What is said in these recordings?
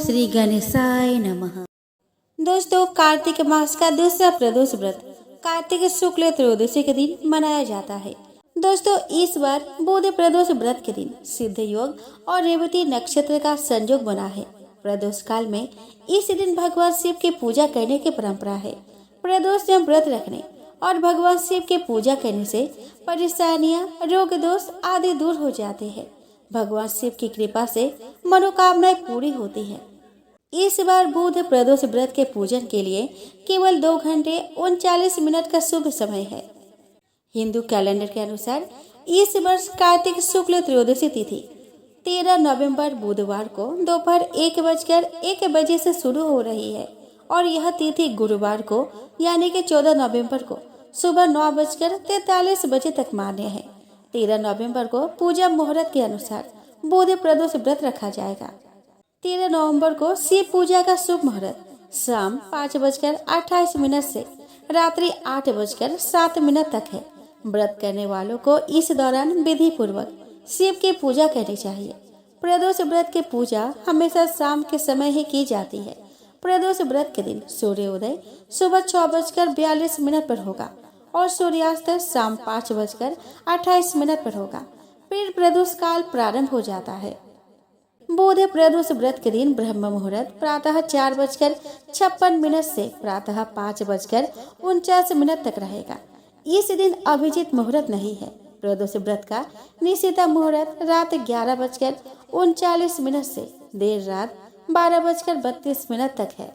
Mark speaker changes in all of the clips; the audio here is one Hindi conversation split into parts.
Speaker 1: श्री गणेशाय नमः। दोस्तों, कार्तिक मास का दूसरा प्रदोष व्रत कार्तिक शुक्ल त्रयोदशी के दिन मनाया जाता है। दोस्तों, इस बार बुध प्रदोष व्रत के दिन सिद्ध योग और रेवती नक्षत्र का संयोग बना है। प्रदोष काल में इस दिन भगवान शिव की पूजा करने की परंपरा है। प्रदोष में व्रत रखने और भगवान शिव की पूजा करने से परेशानियां, रोग दोष आदि दूर हो जाते हैं। भगवान शिव की कृपा से मनोकामनाएं पूरी होती है। इस बार बुध प्रदोष व्रत के पूजन के लिए केवल 2 घंटे 39 मिनट का शुभ समय है। हिंदू कैलेंडर के अनुसार इस वर्ष कार्तिक शुक्ल त्रयोदशी तिथि 13 नवंबर बुधवार को दोपहर 1:01 से शुरू हो रही है और यह तिथि गुरुवार को यानी कि 14 नवंबर को सुबह 9:43 तक मान्य है। 13 नवंबर को पूजा मुहूर्त के अनुसार बुध प्रदोष व्रत रखा जाएगा। 13 नवंबर को शिव पूजा का शुभ मुहूर्त शाम 5:28 से रात्रि 8:07 तक है। व्रत करने वालों को इस दौरान विधि पूर्वक शिव की पूजा करनी चाहिए। प्रदोष व्रत की पूजा हमेशा शाम के समय ही की जाती है। प्रदोष व्रत के दिन सूर्योदय सुबह 6:42 पर होगा और सूर्यास्त शाम 5:28 पर होगा। फिर प्रदोष काल प्रारंभ हो जाता है। बुध प्रदोष व्रत के दिन ब्रह्म मुहूर्त प्रातः 4:56 से प्रातः 5:49 तक रहेगा। इस दिन अभिजीत मुहूर्त नहीं है। प्रदोष व्रत का निशिता मुहूर्त रात 11:39 से देर रात 12:32 तक है।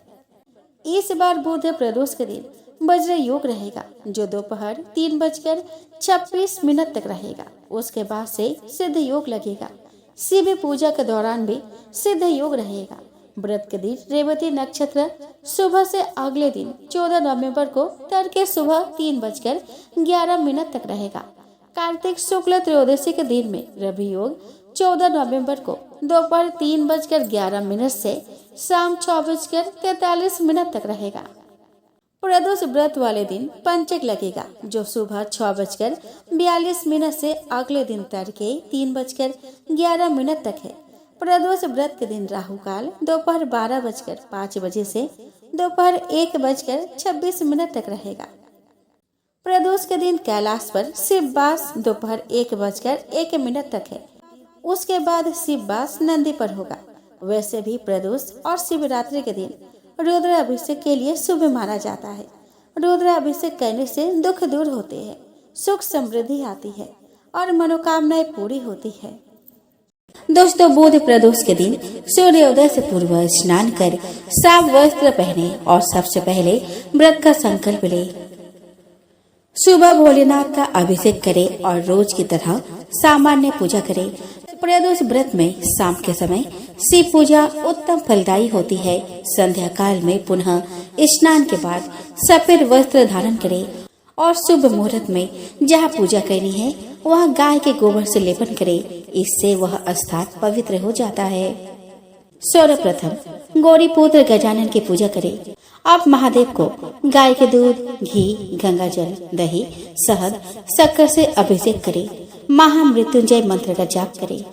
Speaker 1: इस बार बुध प्रदोष के दिन वज्र योग रहेगा जो दोपहर 3:26 तक रहेगा। उसके बाद से सिद्ध योग लगेगा। शिव पूजा के दौरान भी सिद्ध योग रहेगा। व्रत के दिन रेवती नक्षत्र सुबह से अगले दिन 14 नवंबर को तड़के सुबह 3:11 तक रहेगा। कार्तिक शुक्ल त्रयोदशी के दिन में रवि योग 14 नवंबर को दोपहर 3:11 से शाम 6:43 तक रहेगा। प्रदोष व्रत वाले दिन पंचक लगेगा जो सुबह 6:42 से अगले दिन तड़के 3:11 तक है। प्रदोष व्रत के दिन राहु काल दोपहर 12:05 से दोपहर 1:26 तक रहेगा। प्रदोष के दिन कैलाश पर शिव वास दोपहर 1:01 तक है। उसके बाद शिव वास नंदी पर होगा। वैसे भी प्रदोष और शिवरात्रि के दिन रुद्र अभिषेक के लिए शुभ माना जाता है। रुद्र अभिषेक करने से दुख दूर होते हैं, सुख समृद्धि आती है और मनोकामनाएं पूरी होती है। दोस्तों, बुध प्रदोष के दिन सूर्योदय से पूर्व स्नान कर साफ वस्त्र पहने और सबसे पहले व्रत का संकल्प ले। सुबह भोलेनाथ का अभिषेक करे और रोज की तरह सामान्य पूजा करे। प्रदोष व्रत में शाम के समय शिव पूजा उत्तम फलदायी होती है। संध्या काल में पुनः स्नान के बाद सफेद वस्त्र धारण करे और शुभ मुहूर्त में जहाँ पूजा करनी है वहाँ गाय के गोबर से लेपन करे। इससे वह स्थान पवित्र हो जाता है। सर्वप्रथम गौरी पुत्र गजानन की पूजा करे। आप महादेव को गाय के दूध, घी, गंगा जल, दही, शहद, शक्कर से अभिषेक करे। महामृत्युंजय मंत्र का जाप करे।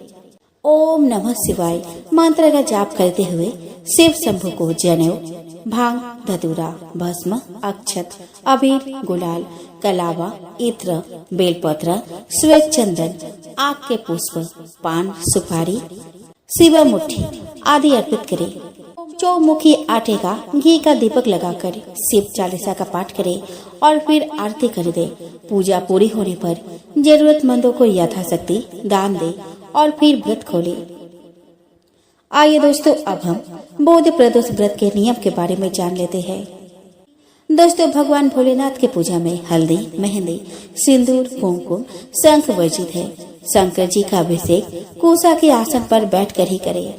Speaker 1: ओम नमः शिवाय मंत्र का जाप करते हुए शिव शंभु को जनेऊ, भांग, धतूरा, भस्म, अक्षत, अबीर, गुलाल, कलावा, इत्र, बेलपत्र, श्वेत चंदन, आक के पुष्प, पान, सुपारी, शिवा मुट्ठी आदि अर्पित करे। चौमुखी आटे का घी का दीपक लगाकर शिव चालीसा का पाठ करे और फिर आरती कर दे। पूजा पूरी होने पर जरूरतमंदों को यथाशक्ति दान दे और फिर व्रत खोले। आइए दोस्तों, अब हम बुध प्रदोष व्रत के नियम के बारे में जान लेते हैं। दोस्तों, भगवान भोलेनाथ की पूजा में हल्दी, मेहंदी, सिंदूर, कुमकुम, शंख वर्जित है। शंकर जी का अभिषेक कुशा के आसन पर बैठकर ही करें।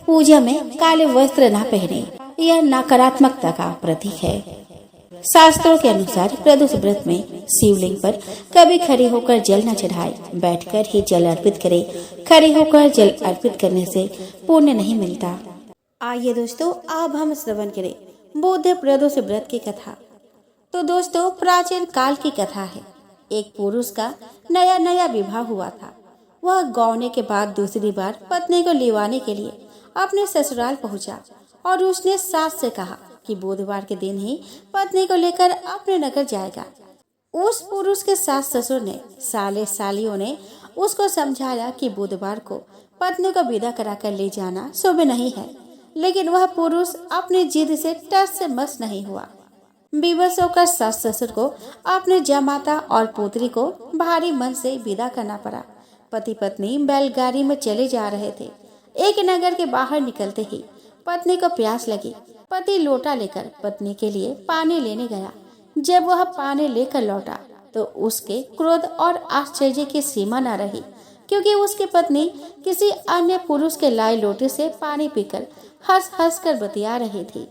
Speaker 1: पूजा में काले वस्त्र न पहने, यह नकारात्मकता का प्रतीक है। शास्त्रों के अनुसार प्रदोष व्रत में शिवलिंग पर कभी खड़े होकर जल न चढ़ाए, बैठकर ही जल अर्पित करे। खड़े होकर जल अर्पित करने से पुण्य नहीं मिलता। आइए दोस्तों, अब हम श्रवण करें बुध प्रदोष व्रत की कथा। तो दोस्तों, प्राचीन काल की कथा है। एक पुरुष का नया विवाह हुआ था। वह गौने के बाद दूसरी बार पत्नी को लिवाने के लिए अपने ससुराल पहुंचा और उसने सास से कहा कि बुधवार के दिन ही पत्नी को लेकर अपने नगर जाएगा। उस पुरुष के सास ससुर ने साले सालियों ने उसको समझाया कि बुधवार को पत्नी को विदा कराकर ले जाना शुभ नहीं है, लेकिन वह पुरुष अपनी जिद से टस से मस नहीं हुआ। विवश होकर सास ससुर को अपने जमाता और पुत्री को भारी मन से विदा करना पड़ा। पति पत्नी बैलगाड़ी में चले जा रहे थे। एक नगर के बाहर निकलते ही पत्नी को प्यास लगी। पति लोटा लेकर पत्नी के लिए पानी लेने गया। जब वह पानी लेकर लौटा तो उसके क्रोध और आश्चर्य की सीमा न रही, क्योंकि उसकी पत्नी किसी अन्य पुरुष के लाए लोटे से पानी पीकर हंस हंस कर बतिया रही थी।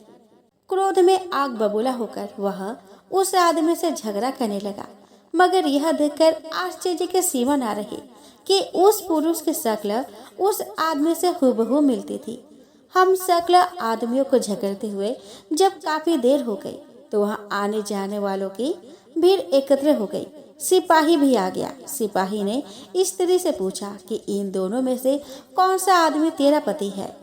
Speaker 1: क्रोध में आग बबूला होकर वह उस आदमी से झगड़ा करने लगा, मगर यह देखकर आश्चर्य की सीमा न रही कि उस पुरुष की शक्ल उस आदमी से हूबहू मिलती थी। हम शक्ल आदमियों को झगड़ते हुए जब काफी देर हो गई तो वहाँ आने जाने वालों की भीड़ एकत्र हो गई। सिपाही भी आ गया। सिपाही ने स्त्री से पूछा कि इन दोनों में से कौन सा आदमी तेरा पति है,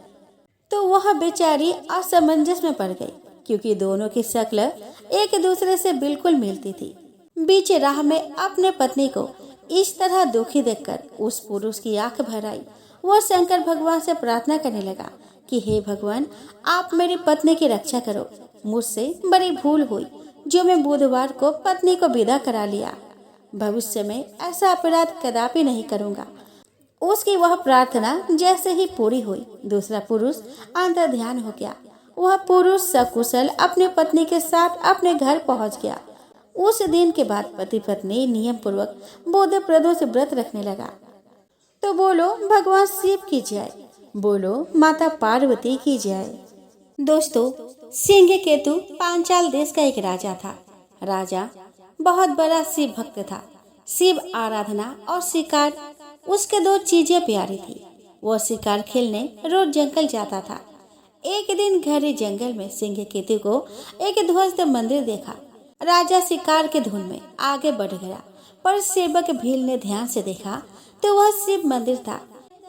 Speaker 1: तो वह बेचारी असमंजस में पड़ गई, क्योंकि दोनों की शक्ल एक दूसरे से बिल्कुल मिलती थी। बीच राह में अपने पत्नी को इस तरह दुखी देखकर उस पुरुष की आंख भर आई। वह शंकर भगवान से प्रार्थना करने लगा कि हे भगवान, आप मेरी पत्नी की रक्षा करो। मुझसे बड़ी भूल हुई जो मैं बुधवार को पत्नी को विदा करा लिया। भविष्य में ऐसा अपराध कदापि नहीं करूंगा। उसकी वह प्रार्थना जैसे ही पूरी हुई, दूसरा पुरुष अंतर ध्यान हो गया। वह पुरुष सकुशल अपने पत्नी के साथ अपने घर पहुंच गया। उस दिन के बाद पति पत्नी नियम पूर्वक बुध प्रदोष व्रत रखने लगा। तो बोलो भगवान शिव की जय, बोलो माता पार्वती की जय। दोस्तों, सिंह केतु पांचाल देश का एक राजा था। राजा बहुत बड़ा शिव भक्त था। शिव आराधना और शिकार उसके दो चीजें प्यारी थी। वह शिकार खेलने रोज जंगल जाता था। एक दिन घने जंगल में सिंह केतु को एक ध्वस्त मंदिर देखा। राजा शिकार के धुन में आगे बढ़ गया, पर सेवक भील ने ध्यान से देखा तो वह शिव मंदिर था,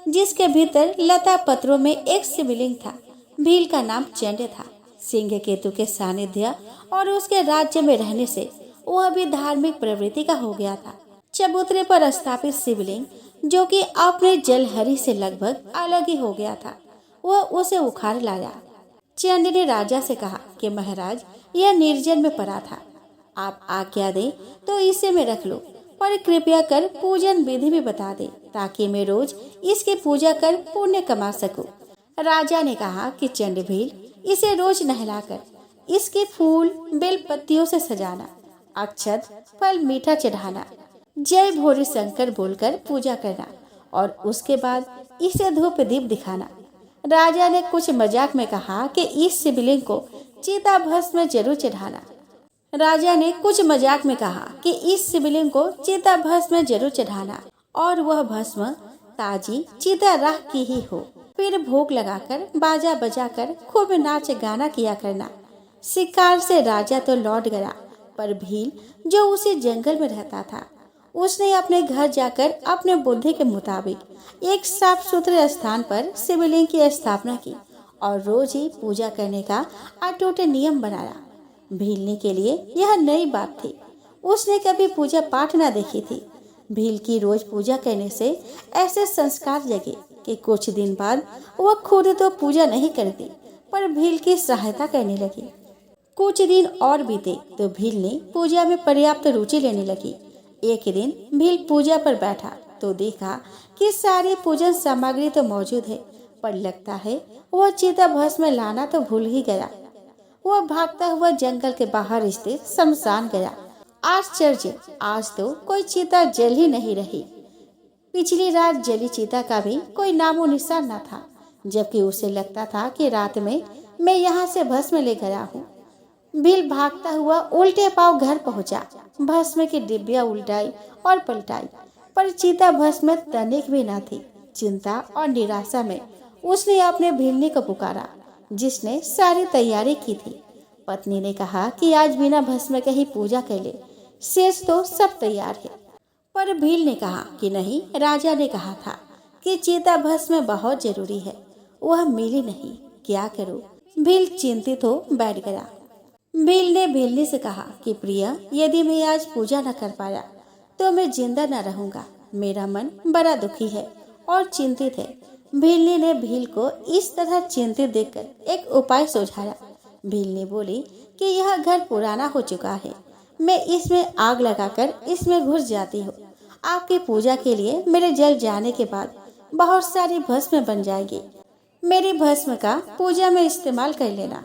Speaker 1: जिसके भीतर लता पत्रों में एक शिवलिंग था। भील का नाम चंड था। सिंह केतु के सानिध्य और उसके राज्य में रहने से वह भी धार्मिक प्रवृत्ति का हो गया था। चबूतरे पर स्थापित शिवलिंग, जो कि अपने जलहरी से लगभग अलग ही हो गया था, वह उसे उखाड़ लाया। चंड ने राजा से कहा कि महाराज, यह निर्जन में पड़ा था, आप आज्ञा दें तो इसे मैं रख लो, पर कृपया कर पूजन विधि भी बता दे, ताकि मैं रोज इसकी पूजा कर पुण्य कमा सकूं। राजा ने कहा कि चंड भील, इसे रोज नहलाकर इसके फूल बेल पत्तियों से सजाना, अक्षत फल मीठा चढ़ाना, जय भोले शंकर बोलकर पूजा करना और उसके बाद इसे धूप दीप दिखाना। राजा ने कुछ मजाक में कहा कि इस शिवलिंग को चिता भस्म में जरूर चढ़ाना। और वह भस्म ताजी चिता राख की ही हो। फिर भोग लगाकर बाजा बजाकर खूब नाच गाना किया करना। शिकार से राजा तो लौट गया, पर भील जो उसी जंगल में रहता था, उसने अपने घर जाकर अपने बुद्धि के मुताबिक एक साफ सुथरे स्थान पर शिवलिंग की स्थापना की और रोज ही पूजा करने का अटूट नियम बनाया। भीलने के लिए यह नई बात थी। उसने कभी पूजा पाठ न देखी थी। भील की रोज पूजा करने से ऐसे संस्कार जगे कि कुछ दिन बाद वह खुद तो पूजा नहीं करती, पर भील की सहायता करने लगी। कुछ दिन और बीते तो भील ने पूजा में पर्याप्त रुचि लेने लगी। एक दिन भील पूजा पर बैठा तो देखा कि सारी पूजन सामग्री तो मौजूद है, पर लगता है वह चिता भस्म लाना तो भूल ही गया। वह भागता हुआ जंगल के बाहर स्थित शमशान गया। आश्चर्य, आज तो कोई चिता जल ही नहीं रही। पिछली रात जली चिता का भी कोई नामो निशान न था, जबकि उसे लगता था कि रात में मैं यहाँ से भस्म ले गया हूँ। भील भागता हुआ उल्टे पांव घर पहुँचा। भस्म की डिब्बियां उल्टाई और पलटाई, पर चिता भस्म तनिक भी न थी। चिंता और निराशा में उसने अपने भीलनी को पुकारा, जिसने सारी तैयारी की थी। पत्नी ने कहा कि आज बिना भस्म के ही पूजा कर ले, शेष तो सब तैयार है। पर भील ने कहा कि नहीं, राजा ने कहा था कि चिता भस्म बहुत जरूरी है। वह मिली नहीं। क्या करूं? भील चिंतित हो बैठ गया। भील ने भीलनी से कहा कि प्रिया, यदि मैं आज पूजा न कर पाया तो मैं जिंदा न रहूंगा। मेरा मन बड़ा दुखी है और चिंतित है। भीलनी ने भील को इस तरह चिंतित देखकर एक उपाय सुझाया। भीलनी बोली कि यह घर पुराना हो चुका है, मैं इसमें आग लगाकर इसमें घुस जाती हूँ। आपकी पूजा के लिए मेरे जल जाने के बाद बहुत सारी भस्म बन जाएगी। मेरी भस्म का पूजा में इस्तेमाल कर लेना।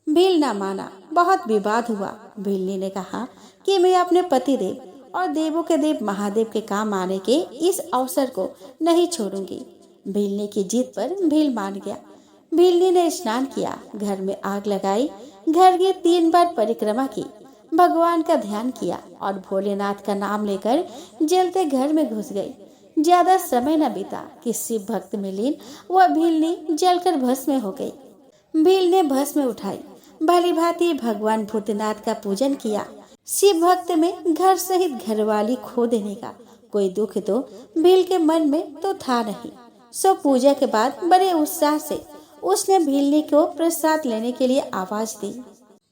Speaker 1: भील ना माना। बहुत विवाद हुआ। भीलनी ने कहा कि मैं अपने पति देव और देवों के देव महादेव के काम आने के इस अवसर को नहीं छोड़ूंगी। भीलनी की जिद पर भील मान गया। भीलनी ने स्नान किया, घर में आग लगाई, घर की 3 बार परिक्रमा की, भगवान का ध्यान किया और भोलेनाथ का नाम लेकर जलते घर में घुस गई। ज्यादा समय न बीता कि शिव भक्त में लीन वह भीलनी जलकर भस्म हो गई। भील ने भस्म उठाई, भली भांति भगवान भूतनाथ का पूजन किया। शिव भक्त में घर सहित घरवाली खो देने का कोई दुख तो भील के मन में तो था नहीं। सो पूजा के बाद बड़े उत्साह से उसने भीलनी को प्रसाद लेने के लिए आवाज दी।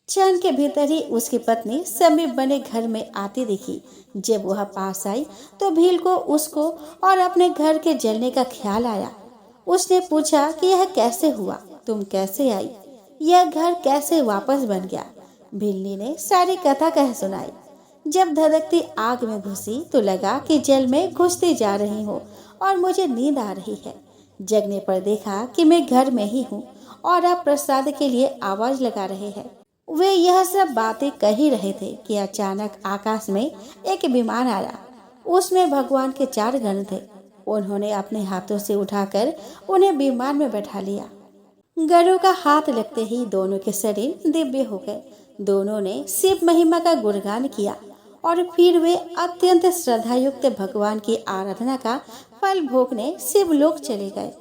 Speaker 1: क्षण के भीतर ही उसकी पत्नी समीप बने घर में आती दिखी। जब वह पास आई तो भील को उसको और अपने घर के जलने का ख्याल आया। उसने पूछा कि यह कैसे हुआ, तुम कैसे आई, यह घर कैसे वापस बन गया। भीलनी ने सारी कथा कह सुनाई। जब धधकती आग में घुसी तो लगा कि जल में घुसती जा रही हूँ और मुझे नींद आ रही है। जगने पर देखा कि मैं घर में ही हूँ और आप प्रसाद के लिए आवाज लगा रहे हैं। वे यह सब बातें कह ही रहे थे कि अचानक आकाश में एक विमान आया। उसमें भगवान के 4 गण थे। उन्होंने अपने हाथों से उठाकर उन्हें विमान में बैठा लिया। गणों का हाथ लगते ही दोनों के शरीर दिव्य हो गए। दोनों ने शिव महिमा का गुणगान किया और फिर वे अत्यंत श्रद्धायुक्त भगवान की आराधना का फल भोगने शिवलोक चले गए।